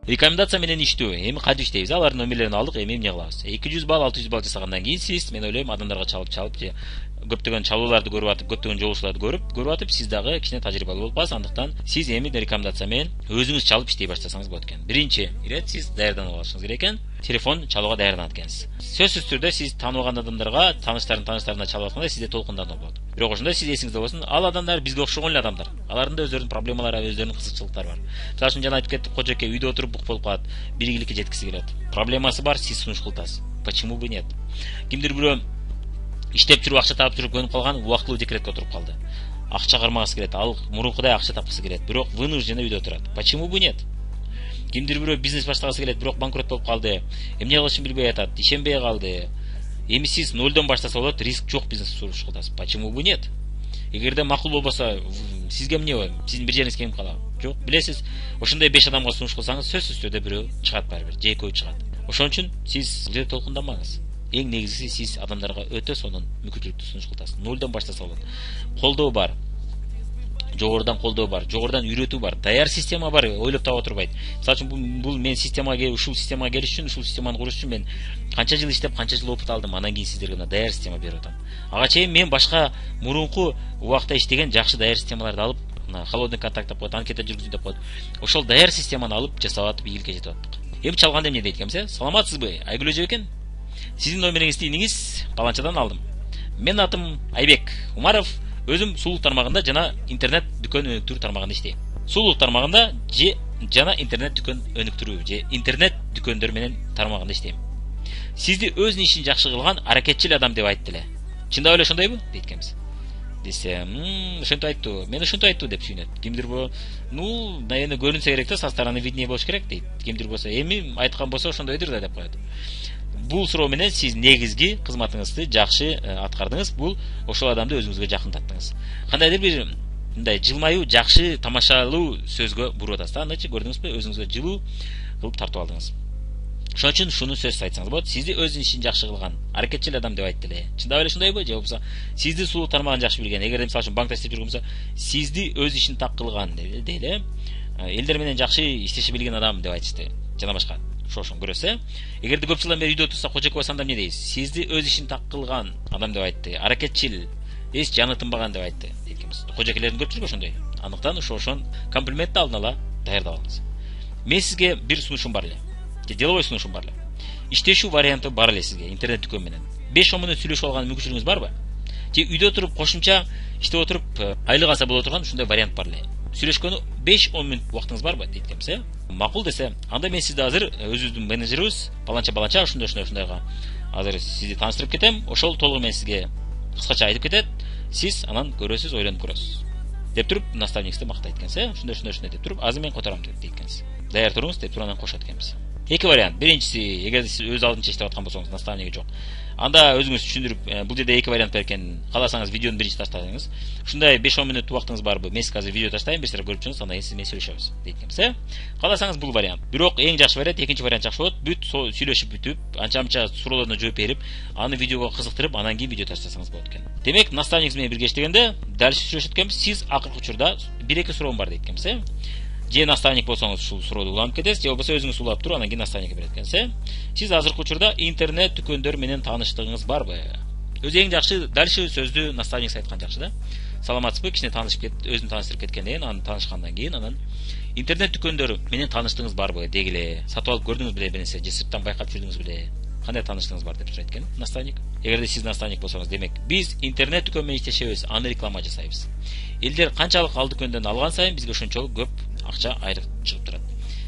Рекомендация менен иштөө. Эми кантип иштейбиз? Алардын номерлерин алдык, эми эмне кылабыз? 200 балл, 600 балл жасагандан кийин сиз, мен ойлойм, адамдарга чалып же көптөгөн чалууларды көрүп атып, көптөгөн жолуучуларды көрүп атып, сиз дагы кичине тажрыйбалуу болуп каласыз. Андыктан сиз эми рекомендация менен өзүңүз чалып иштей баштасаңыз болот экен. Биринчи ирет сиз даярданып алышыңыз керек экен. Телефон чалууга даярданат экенсиз. Сөзсүз түрдө сиз тааныбаган адамдарга, таныштарына чалып атканда сизде толкундануу болот. Бирок ошондо сиз эсиңизде болсун, ал адамдар бизге окшогон эле адамдар. Алардын да өздөрүнүн проблемалары, өздөрүнүн кызыкчылыктары бар. Мисалы үчүн жана айтып кеттик, кожоке үйдө отуруп бук болуп калат, бир ийгиликке жеткиси келет. Проблемасы бар, сиз сунуш кылтасыз. Почему бы нет? Кимдир бирөө иштеп жүрүп, акча таап жүрүп көнүп калган, убактылуу декретке отуруп калды. Акча кармагысы келет, ал мурункудай акча тапкысы келет, бирок вынужденно үйдө отурат. Почему бы нет? Кимдир бирөө бизнес баштагысы келет, бирок банкрот болуп калды. Эмне кылышын билбей атат, ишенбей калды. Эми сиз нолдон баштаса болот, риск жок бизнес сунуш кыласыз. Почему бы нет? Эгерде макул болбосо, сизге эмне болот? Сиздин бир жериңиз кемип калат. Жок, билесиз, ошондой 5 адамга сунуш кылсаңыз, сөзсүз түрдө бирөө чыгат барбыр, же экөө чыгат. Ошон үчүн сиз бизге толкундамаңыз. Эң негизгиси сиз адамдарга өтө сонун мүмкүнчүлүктү сунуш кыласыз. Нолдон баштаса болот. Колдоо бар. Жогорудан колдоо бар, жогорудан үйрөтүү бар, даяр система бар, ойлоп таба турбайт. Мисалы үчүн бул мен ушул системага келиш үчүн, ушул системаны куруш үчүн мен канча жыл иштеп, канча жыл опыт алдым, анан кийин сиздерге даяр система берип атам. Ага чейин мен башка мурунку убакта иштеген жакшы даяр системаларды алып, холодный контакт деп коет, анкета жүргүзүү деп коет. Ошол даяр системаны алып жасап атып ийгиликке жетип аттык. Эми чалганда эмне дейт экенбиз? Саламатсызбы, Айгүл эжебекен? Сиздин номериңизди иниңиз Баланчадан алдым. Менин атым Айбек Умаров. Өзүм сулуулук тармагында жана интернет дүкөн өнүктүрүү тармагында иштейм. Сулуулук тармагында жана интернет дүкөн өнүктүрүү же интернет дүкөндөр менен тармагында иштейм. Сизди өзүнүн ишин жакшы кылган аракетчил адам деп айтты эле. Чындап эле ошондойбу? Дейт экенбиз. Десе, ошентип айтты. Мен ошентип айтты деп сүйүнөт. Кимдир наверное, көрүнсө керек да, со стороны виднее болуш керек дейт. Кимдир болсо, эми айткан болсо ошондойдур да деп коет. Бул суроо менен сиз негизги кызматыңызды жакшы аткардыңыз. Бул ошол адамды өзүңүзгө жакындаттыңыз. Кандайдыр бир мындай жылмаюу, жакшы, тамашалуу сөзгө буруп атасыз да. Андайчы көрдүңүзбү? Өзүңүзгө жылуу кылып тартып алдыңыз. Ошон үчүн шуну сөз айтсаңыз болот. Сизди өзүнүн ишин жакшы кылган аракетчил адам деп айтты эле. Чындап эле ошондойбу? Же болбосо сизди сулуу тармагын жакшы билген, эгерде мисалы үчүн банкта иштеп жүргөн болсо, сизди өз ишин так кылган дейли, элдер менен жакшы иштеше билген адам деп айтышты. Жана башка. Ошон көрөсүз. Эгерде көп жылдан бери үйдө отурса, кожоке басанда эмне дейсиз? Сизди өз ишин так кылган адам деп айтты. Аракетчил, эч жаны тынбаган деп айтты. Дейкенбиз. Кожокелердин көпчүлүгү ошондой. Андыктан ошон комплиментти алдын ала даярдап алыңыз. Мен сизге бир сунушум бар эле. Деловой сунушум бар эле. Иштешүү варианты бар эле сизге интернет дүкөн менен. 5-10 мүнөт сүйлөшүп алган мүмкүнчүлүгүңүз барбы? Же үйдө отуруп кошумча иштеп отуруп айлык алса боло турган ушундай вариант бар эле. Сүйлөшкөнү 5-10 мүнөт убактыңыз барбы дейт экенбиз, Макул десе, анда мен сизди азыр өзүбүздүн менеджерибиз Баланча ошондойга азыр сизди тааныштырып кетем. Ошол толугу менен сизге кыскача айтып кетет. Сиз анан көрөсүз, ойлонуп көрөсүз. Деп туруп наставникти мактайт экенсиз, ошондой деп туруп, азыр мен которам дейт экенсиз. Даяр туруңуз деп туруп анан кошот экенбиз. Эки вариант. Биринчиси, эгерде сиз өз алдынча иштеп аткан болсоңуз, наставниги жок. Анда өзүңүз түшүндүрүп, бул жерде эки вариант бар экен. Кааласаңыз видеону биринчи таштасаңыз, ушундай 5-10 мүнөт убактыңыз барбы? Мен сизге азыр видео таштайм, бир сыйра көрүп чыгыңыз, андан кийин сиз менен сүйлөшөбүз, дейт экенбиз, Кааласаңыз бул вариант. Бирок эң жакшы вариант, экинчи вариант жакшы болот. Бүт сүйлөшүп бүтүп, анча-мынча суроолоруна жооп берип, аны видеого кызыктырып, анан кийин видео таштасаңыз болот экен. Демек, наставнигиз менен бирге иштегенде дальше сүйлөшөт экенбиз. Сиз акыркы учурда 1-2 суроом бар дейт экенбиз, Же наставник болсоңуз ушул суроодо уланып кетесиз, же болбосо өзүңүз улап туруп, анан кийин наставникке берет экенсиз, Сиз азыркы учурда интернет дүкөндөр менен тааныштыгыңыз барбы? Өзү эң жакшы дальше сөздү наставник айткан жакшы да. Саламатсызбы? Кичине таанышып кетип, өзүн тааныштырып кеткенден кийин, анан таанышкандан кийин, анан интернет дүкөндөр менен тааныштыгыңыз барбы? Дегиле, сатып алып көрдүңүз беле бир нерсе, же сырттан байкап жүрдүңүз беле? Кандай тааныштыгыңыз бар деп сурайт экен наставник. Эгерде сиз наставник болсоңуз, демек биз интернет дүкөн менен иштешебиз, аны реклама жасайбыз. Элдер канчалык ал дүкөндөн алган сайын бизге ошончолук көп акча айрык чыгып турат.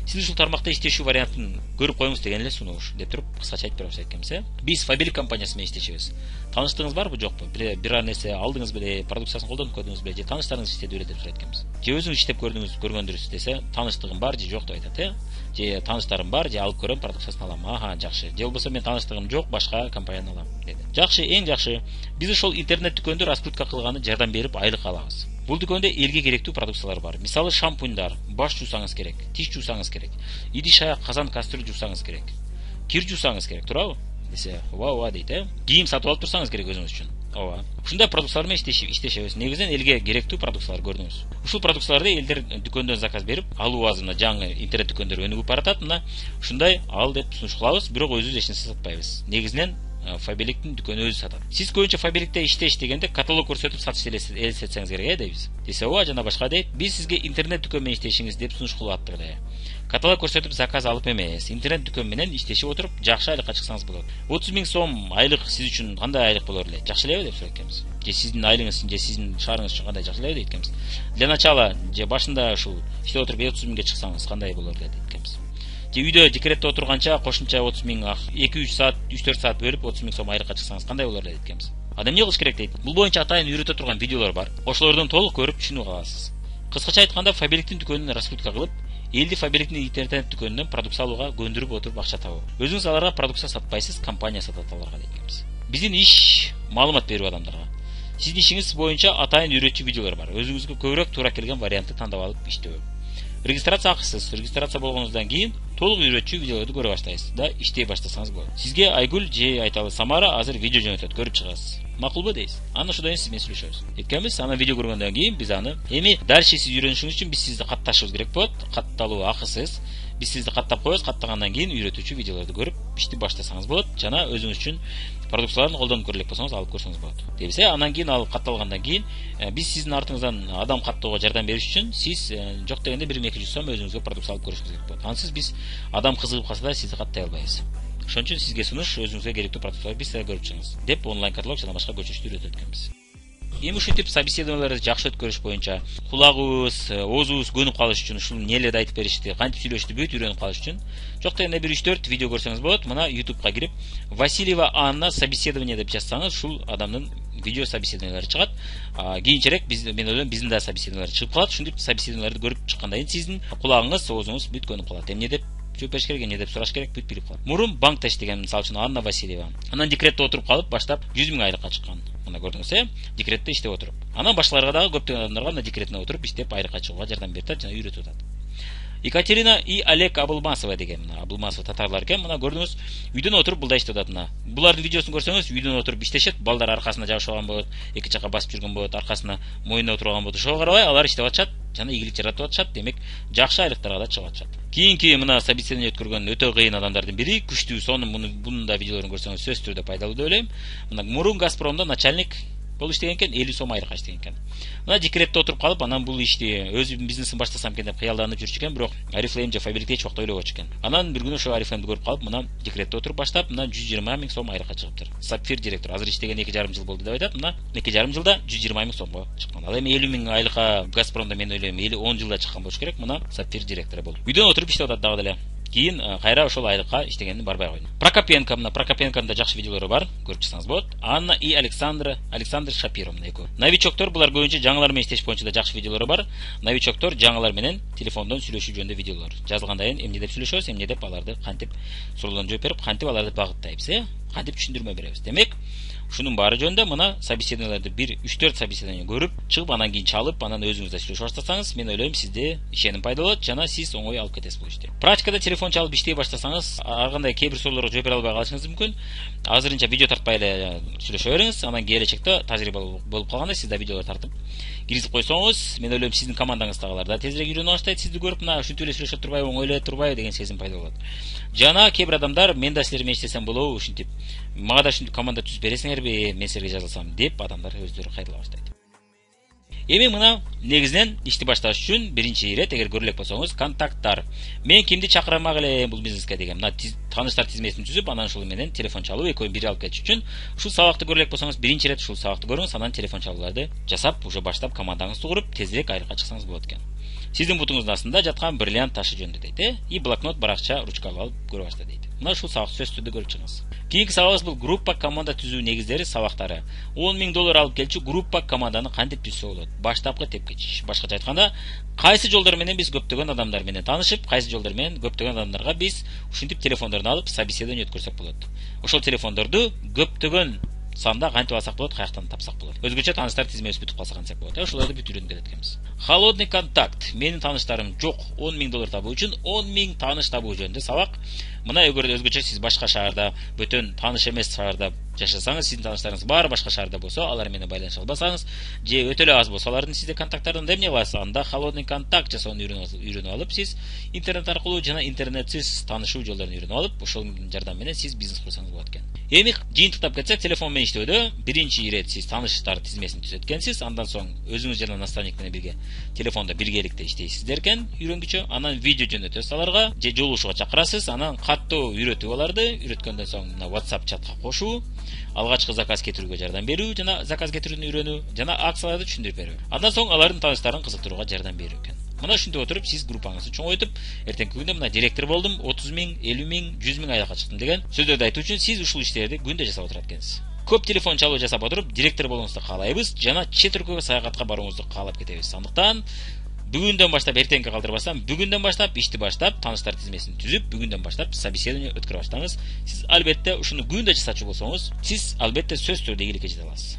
Сиз ушул тармакта иштешүү вариантын көрүп коюңуз деген эле сунуш деп туруп кыскача айтып берип экенбиз, Биз Фабилик компаниясы менен иштешебиз. Тааныштыгыңыз барбы, жокпу? Бир нерсе алдыңыз беле, продукциясын колдонуп көрдүңүз беле, же тааныштарыңыз иштеди беле деп сурайт экенбиз. Же өзүңүз иштеп көргөндүрсүз десе, тааныштыгым бар же жок деп айтат, Же тааныштарым бар, же алып көрөм, продукциясын алам. Жакшы. Же болбосо мен тааныштыгым жок, башка компанияны алам деди. Жакшы, эң жакшы. Биз ошол интернет дүкөндө раскрутка кылганы жардам берип айлык алабыз. Бул дүкөндө элге керектүү продукциялар бар. Мисалы шампуньдар, баш жуусаңыз керек, тиш жуусаңыз керек, идиш аяк, казан, кастрюль жуусаңыз керек, кир жуусаңыз керек, туурабы? Десе, ооба дейт, Кийим сатып алып турсаңыз керек өзүңүз үчүн. ооба ушундай продукциялар менен иштешебиз. Негизинен элге керектүү продукциялар көрдүңүз. Ушул продукцияларды элдер дүкөндөн заказ берип алуубазы мына жаңы интернет дүкөндөр өнүгүп баратат. Мына ушундай ал деп сунуш кылабыз, бирок өзүбүз эч нерсе сатпайбыз. Негизинен Фабеликтин дүкөнү өзү сатат. Сиз көбүнчө Фабеликте иштеш дегенде каталог көрсөтүп сатыш элестетсеңиз керек дейбиз. Десе ооба жана башка дейт. Биз сизге интернет дүкөн менен иштешиңиз деп сунуш кылып аттыр да. Каталог көрсөтүп заказ алып эмес, интернет дүкөн менен иштешип отуруп жакшы айлыкка чыксаңыз болот. 30 000 сом айлык сиз үчүн кандай айлык болор эле? Жакшы элеби деп сурайт экенбиз. Же сиздин айлыгыңыз үчүн, же сиздин шаарыңыз үчүн кандай жакшы элеби дейт экенбиз. Для начала же башында ушул иштеп отуруп 30 000ге чыксаңыз кандай болор эле дейт экенбиз. Же үйдө декретте отурганча кошумча 30 000 2-3 саат, 3-4 саат бөлүп 30 000 сом айлыкка чыксаңыз кандай болор эле дейт экенбиз. Ада эмне кылыш керек дейт. Бул боюнча атайын үйрөтө турган видеолор бар. Ошолордон толук көрүп түшүнүп аласыз. Кыскача айтканда Фабеликтин дүкөнүн раскрутка кылып, элди Фабеликтин интернет дүкөнүнөн продукция алууга көндүрүп отуруп акча табуу. Өзүңүз аларга продукция сатпайсыз, компания сатат аларга дейт экенбиз. Биздин иш маалымат берүү адамдарга. Сиздин ишиңиз боюнча атайын үйрөтчү видеолор бар. Өзүңүзгө көбүрөөк туура келген вариантты тандап алып иштөө. Регистрация акысыз. Регистрация болгонуңуздан кийин толук үйрөтчү видеолорду көрө баштайсыз да иштей баштасаңыз болот. Сизге Айгүл же айталы Самара азыр видео жөнөтөт, көрүп чыгасыз. Макулбу дейсиз. Аны ошодон кийин сиз менен сүйлөшөбүз. Эткенбиз аны видео көргөндөн кийин биз аны эми дальше сиз үйрөнүшүңүз үчүн биз сизди катташыбыз керек болот. Катталуу акысыз. Биз сизди каттап коебуз, каттагандан кийин үйрөтүүчү видеолорду көрүп ишти баштасаңыз болот. Жана өзүңүз үчүн продукцияларын колдонуп көрө элек болсоңуз алып көрсөңүз болот. Дебесе андан кийин ал катталгандан кийин биз сиздин артыңыздан адам каттоого жардам бериш үчүн сиз жок дегенде 1-200 сом өзүңүзгө продукция алып көрүшүңүз керек болот. Ансыз биз адам кызыгып калса да сизди каттай албайбыз. Ошон үчүн сизге сунуш, өзүңүзгө керектүү продукцияларды биз сизге көрүп чыгыңыз деп онлайн каталог жана башка көчүрүштү үйрөтөт экенбиз. Эми ушинтип собеседованияларды жакшы өткөрүш боюнча кулагыбыз, оозубуз көнүп калыш үчүн ушул нелерди айтып беришти, кантип сүйлөштү бүт үйрөнүп калыш үчүн жок дегенде 1-3-4 видео көрсөңүз болот. Мына YouTube'га кирип Васильева Анна собеседование деп жазсаңыз, ушул адамдын видео собеседованиялары чыгат. Кийинчерээк мен ойлойм биздин да собеседованиялар чыгып калат. Ушинтип собеседованияларды көрүп чыккандан кийин сиздин кулагыңыз, оозуңуз бүт көнүп калат. Эмне деп жооп бериш керек, эмне деп сураш керек бүт билип калат. Мурун банкта иштеген, мисалы үчүн Анна Васильева. Анан декретте отуруп калып баштап 100 000 айлыкка чыккан. Мына көрдүңүз, декретте иштеп отуруп. Анан башкаларга дагы көптөгөн адамдарга мына декретте отуруп иштеп айлыкка чыгууга жардам берип атат жана үйрөтүп атат. Екатерина и Олег Абылмасова деген, мына Абылмасова татарлар экен. Мына көрдүңүз, үйдөн отуруп булда иштеп атат. Мына булардын видеосун көрсөңүз, үйдөн отуруп иштешет, балдар аркасына жабышып алган болот, эки жакка басып жүргөн болот, аркасына мойнуна отурган болот. Ошого карабай алар иштеп атышат жана ийгилик жаратып атышат, демек жакшы айлыктарга да чыгып атышат. Кийинки мына собеседование өткөргөн өтө кыйын адамдардын бири, күчтүү сонун, мунун да видеолорун көрсөңүз сөзсүз түрдө пайдалуу деп ойлойм. Мына мурун Газпромдо начальник болуп иштеген экен, 50 сом айлыкка иштеген экен. Мына декретте отуруп калып, анан бул ишти өз бизнесин баштасам экен деп кыялданып жүрчү экен, бирок Арифлейм же Фабеликте эч убакта ойлобочу экен. Анан бир күнү ошо Арифлеймди көрүп калып, мына декретте отуруп баштап, мына 120 000 сом айлыкка чыгыптыр. Сапфир директор азыр иштеген 2,5 жыл болду деп айтат. Мына 2,5 жылда 120 000 сомго чыккан. Ал эми 50 000 айлыкка Газпромдо мен ойлойм 10 жылда чыккан болуш керек. Мына Сапфир директору болуп. Үйдөн отуруп иштеп атат дагы деле. Кийин кайра ошол айлыкка иштегенин барбай койду. Прокопенко, мына Прокопенконун да жакшы видеолору бар, көрүп чыксаңыз болот. Анна и Александр Шапиров мына экөө. Новичоктор булар көбүнчө жаңылар менен иштеш боюнча да жакшы видеолору бар. Новичоктор жаңылар менен телефондон сүйлөшүү жөнүндө видеолор. Жазылгандан кийин эмне деп сүйлөшөбүз, эмне деп аларды кантип суроолордон жооп берип, кантип аларды багыттайбыз, кантип түшүндүрмө беребиз. Демек, ушунун баары жөнүндө мына собеседованияларды 1-3-4 собеседование көрүп, чыгып анан кийин чалып, анан өзүңүз да сүйлөшүп баштасаңыз, мен ойлойм сизде ишеним пайда болот жана сиз оңой алып кетесиз бул ишти. Практикада телефон чалып иштей баштасаңыз, ар кандай кээ бир суроолорго жооп бере албай калышыңыз мүмкүн. Азырынча видео тартпай эле сүйлөшө бериңиз, анан келечекте тажрыйба болуп калганда сиз да видеолор тартып киргизип койсоңуз, мен ойлойм сиздин командаңыздагылар да тезирээк үйрөнө баштайт, сизди көрүп, мына ушинтип эле сүйлөшө турбайбы, оңой эле турбайбы деген сезим пайда болот. Жана кээ бир адамдар мен да силер менен иштесем болобу, ушинтип мага да ушинтип команда түзүп бересиңерби, мен силерге жазылсам деп адамдар өздөрү кайрыла баштайт. Эми мына негизинен ишти башташ үчүн биринчи ирет, эгер көрө элек болсоңуз, контакттар. Мен кимди чакырамак элем бул бизнеске деген. Мына тааныштар тизмесин түзүп, анан ушул менен телефон чалуу экөөнү бир алып кетиш үчүн ушул сабакты көрө элек болсоңуз, биринчи ирет ушул сабакты көрүңүз, анан телефон чалууларды жасап, уже баштап командаңызды куруп, тезирээк айлыкка чыксаңыз болот экен. Сиздин бутуңуздун астында жаткан бриллиант ташы жөнүндө дейт, и блокнот, баракча, ручка алып көрө башта дейт. Мына ушул сабак сөзсүз түрдө көрүп чыгыңыз. Кийинки сабагыбыз бул группа команда түзүү негиздери сабактары. 10 000 доллар алып келчү группа команданы кантип түзсө болот? Баштапкы тепкич. Башкача айтканда, кайсы жолдор менен биз көптөгөн адамдар менен таанышып, кайсы жолдор менен көптөгөн адамдарга биз ушинтип телефондорун алып собеседование өткөрсөк болот. Ошол телефондорду көптөгөн санда кантип алсак болот, каяктан тапсак болот. Өзгөчө тааныштар тизмебиз бүтүп калса кантсак болот. Ошолорду бүт үйрөнүп кетет экенбиз. Холодный контакт. Менин тааныштарым жок. 10 000 доллар табуу үчүн 10 000 тааныш табуу жөнүндө сабак. Мына эгер өзгөчө сиз башка шаарда, бөтөн тааныш эмес шаарда жашасаңыз, сиздин тааныштарыңыз баары башка шаарда болсо, алар менен байланыша албасаңыз, же өтө эле аз болсо, алардын сизде контакттарынан эмне кыласыз? Анда холодный контакт жасоону үйрөнүп алып, сиз интернет аркылуу жана интернетсиз таанышуу жолдорун үйрөнүп алып, ошонун жардамы менен сиз бизнес курсаңыз болот экен. Эми жыйынтыктап кетсек, телефон менен иштөөдө биринчи ирет сиз тааныштар тизмесин түзөт экенсиз, андан соң өзүңүз жана наставник менен бирге телефондо биргеликте иштейсиздер экен, үйрөнгүчө, анан видео жөнөтөсүз аларга, же жолугушууга чакырасыз, анан каттоо үйрөтүп аларды, үйрөткөндөн соң мына WhatsApp чатка кошуу, алгачкы заказ кетирүүгө жардам берүү жана заказ кетирүүнү үйрөнүү жана акцияларды түшүндүрүп берүү. Андан соң алардын тааныштарын кызыктырууга жардам берүү экен. Мына ушинтип отуруп сиз группаңызды чоңойтуп, эртеңки күндө мына директор болдум, 30 000, 50 000, 100 000 аякка чыктым деген сөздөрдү айтуу үчүн сиз ушул иштерди күндө жасап отурат экенсиз. Көп телефон чалуу жасап отуруп, директор болуңузду каалайбыз жана чет өлкөгө саякатка барууңузду каалап кетебиз. Андыктан бүгүндөн баштап, эртеңки калтырбастан, бүгүндөн баштап ишти баштап, тааныштар тизмесин түзүп, бүгүндөн баштап собеседование өткөрө баштаңыз. Сиз албетте ушуну күндө жасачу болсоңуз, сиз албетте сөзсүз түрдө ийгиликке жете аласыз.